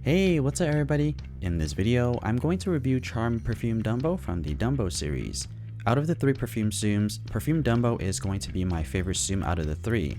Hey, what's up everybody? In this video, I'm going to review Charm Perfume Dumbo from the Dumbo series. Out of the 3 perfume Tsums, Perfume Dumbo is going to be my favorite Tsum out of the 3.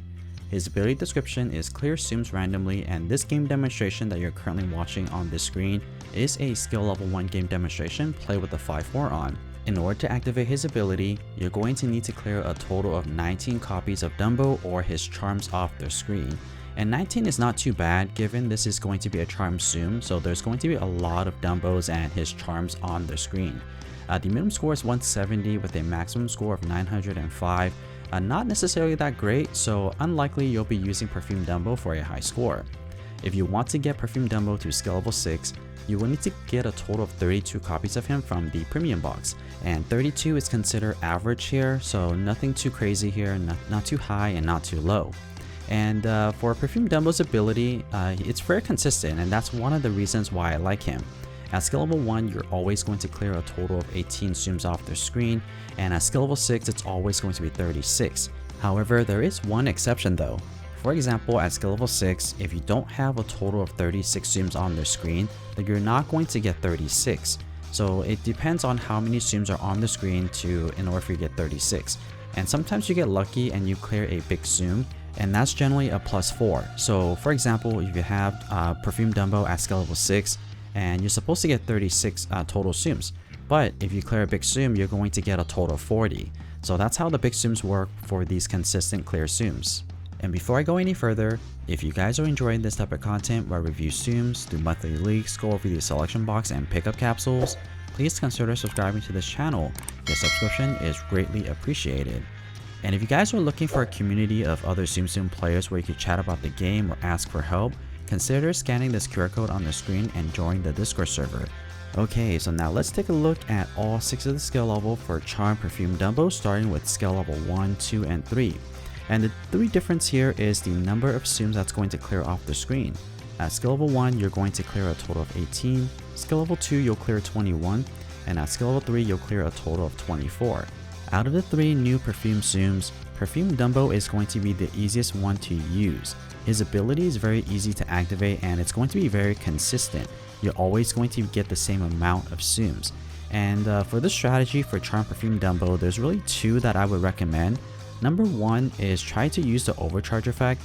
His ability description is clear Tsums randomly, and this game demonstration that you're currently watching on this screen is a skill level 1 game demonstration played with the 5-4 on. In order to activate his ability, you're going to need to clear a total of 19 copies of Dumbo or his charms off their screen. And 19 is not too bad given this is going to be a charm Tsum, so there's going to be a lot of Dumbos and his charms on the screen. The minimum score is 170 with a maximum score of 905. Not necessarily that great, so unlikely you'll be using Perfume Dumbo for a high score. If you want to get Perfume Dumbo to skill level 6, you will need to get a total of 32 copies of him from the premium box, and 32 is considered average here, so nothing too crazy here, not too high and not too low. And for Perfume Dumbo's ability, it's very consistent, and that's one of the reasons why I like him. At skill level 1, you're always going to clear a total of 18 Tsums off their screen, and at skill level 6, it's always going to be 36. However, there is one exception though. For example, at skill level 6, if you don't have a total of 36 Tsums on their screen, then you're not going to get 36. So it depends on how many Tsums are on the screen in order for you to get 36. And sometimes you get lucky and you clear a big Tsum, and that's generally a +4. So for example, if you have Perfume Dumbo at skill level 6, and you're supposed to get 36 total Tsums, but if you clear a big Tsum, you're going to get a total of 40. So that's how the big Tsums work for these consistent clear Tsums. And before I go any further, if you guys are enjoying this type of content where I review Tsums, do monthly leaks, go over the selection box and pick up capsules, please consider subscribing to this channel. Your subscription is greatly appreciated. And if you guys are looking for a community of other Tsum Tsum players where you can chat about the game or ask for help, consider scanning this QR code on the screen and join the Discord server. Okay, so now let's take a look at all 6 of the skill level for Charm Perfume Dumbo, starting with skill level 1, 2, and 3. And the 3 difference here is the number of Tsums that's going to clear off the screen. At skill level 1, you're going to clear a total of 18, skill level 2, you'll clear 21, and at skill level 3, you'll clear a total of 24. Out of the 3 new Perfume Tsums, Perfume Dumbo is going to be the easiest one to use. His ability is very easy to activate and it's going to be very consistent. You're always going to get the same amount of Tsums. And for this strategy for Charm Perfume Dumbo, there's really 2 that I would recommend. Number 1 is try to use the overcharge effect.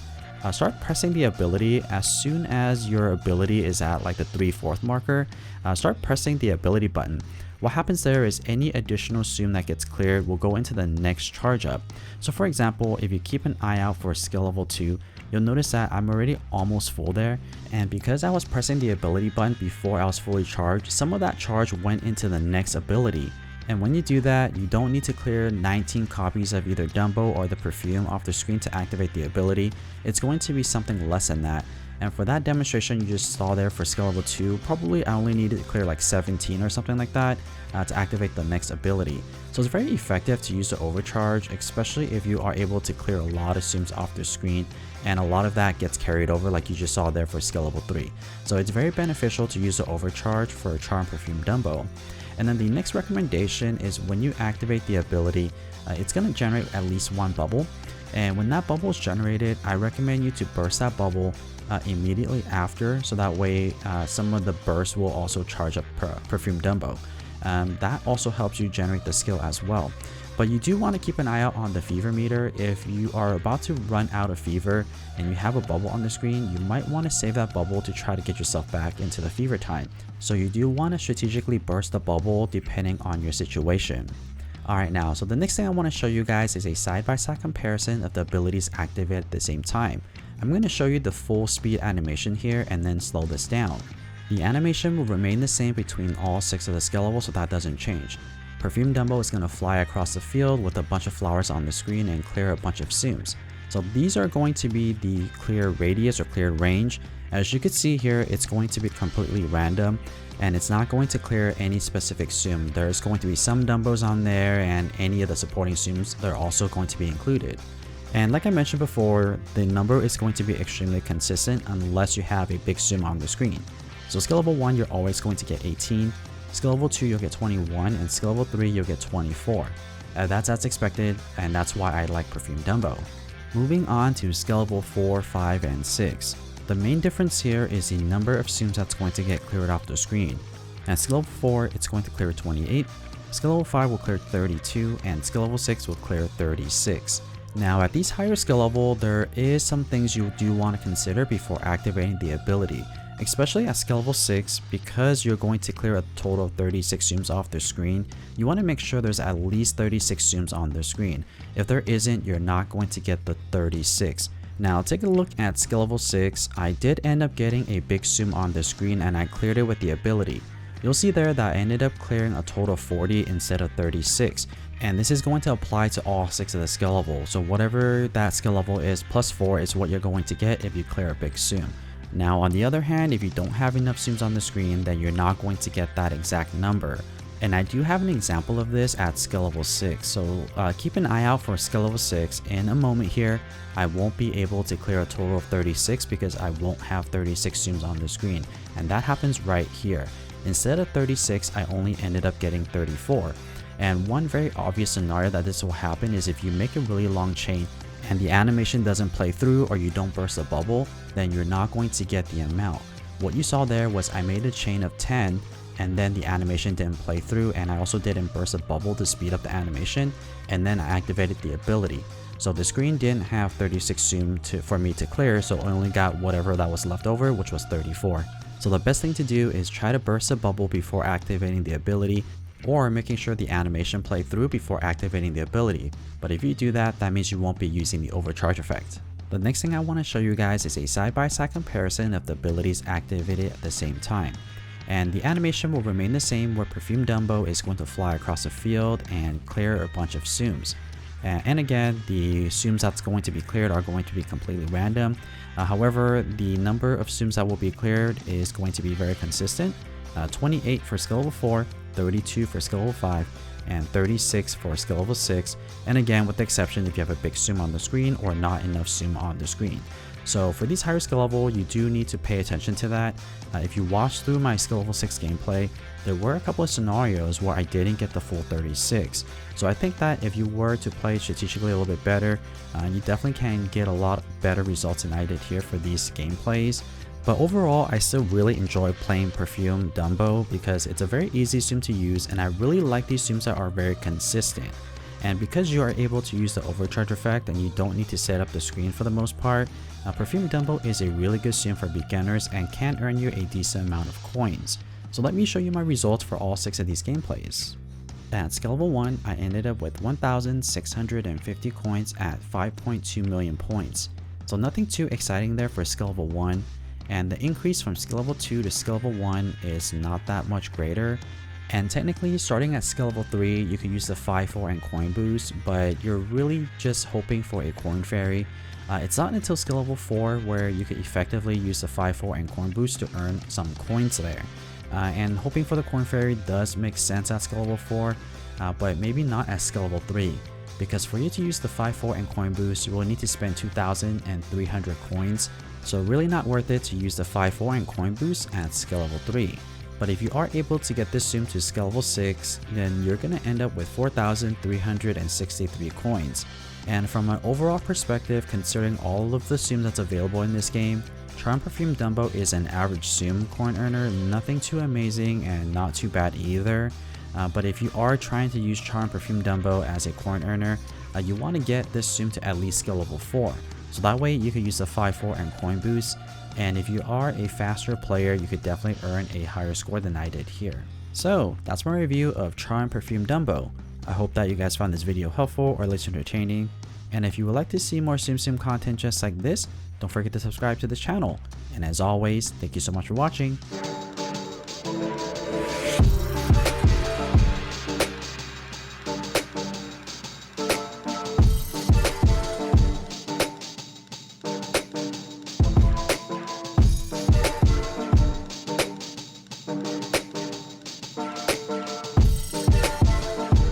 Start pressing the ability as soon as your ability is at like the 3/4 marker. Start pressing the ability button. What happens there is any additional Tsum that gets cleared will go into the next charge up. So for example, if you keep an eye out for skill level 2, you'll notice that I'm already almost full there, and because I was pressing the ability button before I was fully charged, some of that charge went into the next ability. And when you do that, you don't need to clear 19 copies of either Dumbo or the perfume off the screen to activate the ability. It's going to be something less than that. And for that demonstration you just saw there for skill level 2, probably I only needed to clear like 17 or something like that to activate the next ability. So it's very effective to use the overcharge, especially if you are able to clear a lot of Tsums off the screen, and a lot of that gets carried over like you just saw there for skill level 3. So it's very beneficial to use the overcharge for Charm Perfume Dumbo. And then the next recommendation is when you activate the ability, it's going to generate at least 1 bubble. And when that bubble is generated, I recommend you to burst that bubble immediately after, so that way some of the bursts will also charge up Perfume Dumbo. That also helps you generate the skill as well. But you do want to keep an eye out on the fever meter. If you are about to run out of fever and you have a bubble on the screen, you might want to save that bubble to try to get yourself back into the fever time. So you do want to strategically burst the bubble depending on your situation. Alright, now, so the next thing I want to show you guys is a side-by-side comparison of the abilities activated at the same time. I'm going to show you the full speed animation here and then slow this down. The animation will remain the same between all 6 of the skill levels, so that doesn't change. Perfume Dumbo is going to fly across the field with a bunch of flowers on the screen and clear a bunch of Tsums. So these are going to be the clear radius or clear range. As you can see here, it's going to be completely random and it's not going to clear any specific Tsum. There's going to be some Dumbos on there, and any of the supporting Tsums are also going to be included. And like I mentioned before, the number is going to be extremely consistent unless you have a big Tsum on the screen. So skill level 1, you're always going to get 18. Skill level 2, you'll get 21, and skill level 3, you'll get 24. That's as expected, and that's why I like Perfume Dumbo. Moving on to skill level 4, 5, and 6. The main difference here is the number of Tsums that's going to get cleared off the screen. At skill level 4, it's going to clear 28, skill level 5 will clear 32, and skill level 6 will clear 36. Now at these higher skill level, there is some things you do want to consider before activating the ability. Especially at skill level 6, because you're going to clear a total of 36 Tsums off the screen, you want to make sure there's at least 36 Tsums on the screen. If there isn't, you're not going to get the 36. Now take a look at skill level 6, I did end up getting a big Tsum on the screen and I cleared it with the ability. You'll see there that I ended up clearing a total of 40 instead of 36. And this is going to apply to all 6 of the skill levels. So whatever that skill level is, plus 4 is what you're going to get if you clear a big Tsum. Now on the other hand, if you don't have enough Tsums on the screen, then you're not going to get that exact number. And I do have an example of this at skill level 6, so keep an eye out for skill level 6. In a moment here, I won't be able to clear a total of 36 because I won't have 36 Tsums on the screen, and that happens right here. Instead of 36, I only ended up getting 34. And one very obvious scenario that this will happen is if you make a really long chain and the animation doesn't play through or you don't burst a bubble, then you're not going to get the amount. What you saw there was I made a chain of 10 and then the animation didn't play through, and I also didn't burst a bubble to speed up the animation, and then I activated the ability. So the screen didn't have 36 Tsum for me to clear, so I only got whatever that was left over, which was 34. So the best thing to do is try to burst a bubble before activating the ability, or making sure the animation play through before activating the ability. But if you do that, that means you won't be using the overcharge effect. The next thing I want to show you guys is a side-by-side comparison of the abilities activated at the same time. And the animation will remain the same, where Perfume Dumbo is going to fly across a field and clear a bunch of Tsums. And again, the Tsums that's going to be cleared are going to be completely random. However, the number of Tsums that will be cleared is going to be very consistent. 28 for skill level 4, 32 for skill level 5, and 36 for skill level 6. And again, with the exception if you have a big Tsum on the screen or not enough Tsum on the screen. So for these higher skill level, you do need to pay attention to that. If you watch through my skill level 6 gameplay, there were a couple of scenarios where I didn't get the full 36. So I think that if you were to play strategically a little bit better, you definitely can get a lot better results than I did here for these gameplays. But overall, I still really enjoy playing Perfume Dumbo because it's a very easy Tsum to use, and I really like these Tsums that are very consistent. And because you are able to use the overcharge effect and you don't need to set up the screen for the most part, Perfume Dumbo is a really good Tsum for beginners and can earn you a decent amount of coins. So let me show you my results for all 6 of these gameplays. At skill level 1, I ended up with 1,650 coins at 5.2 million points. So nothing too exciting there for skill level 1, and the increase from skill level 2 to skill level 1 is not that much greater. And technically, starting at skill level 3, you can use the 5-4 and coin boost, but you're really just hoping for a coin fairy. It's not until skill level 4 where you can effectively use the 5-4 and coin boost to earn some coins there. And hoping for the coin fairy does make sense at skill level 4, but maybe not at skill level 3. Because for you to use the 5-4 and coin boost, you will need to spend 2,300 coins, so really not worth it to use the 5-4 and coin boost at skill level 3. But if you are able to get this Tsum to skill level 6, then you're going to end up with 4,363 coins. And from an overall perspective, considering all of the Tsum that's available in this game, Charm Perfume Dumbo is an average Tsum coin earner, nothing too amazing and not too bad either. But if you are trying to use Charm Perfume Dumbo as a coin earner, you want to get this Tsum to at least skill level 4. So that way you can use the 5-4 and coin boost. And if you are a faster player, you could definitely earn a higher score than I did here. So that's my review of Charm Perfume Dumbo. I hope that you guys found this video helpful or at least entertaining. And if you would like to see more Tsum Tsum content just like this, don't forget to subscribe to this channel. And as always, thank you so much for watching.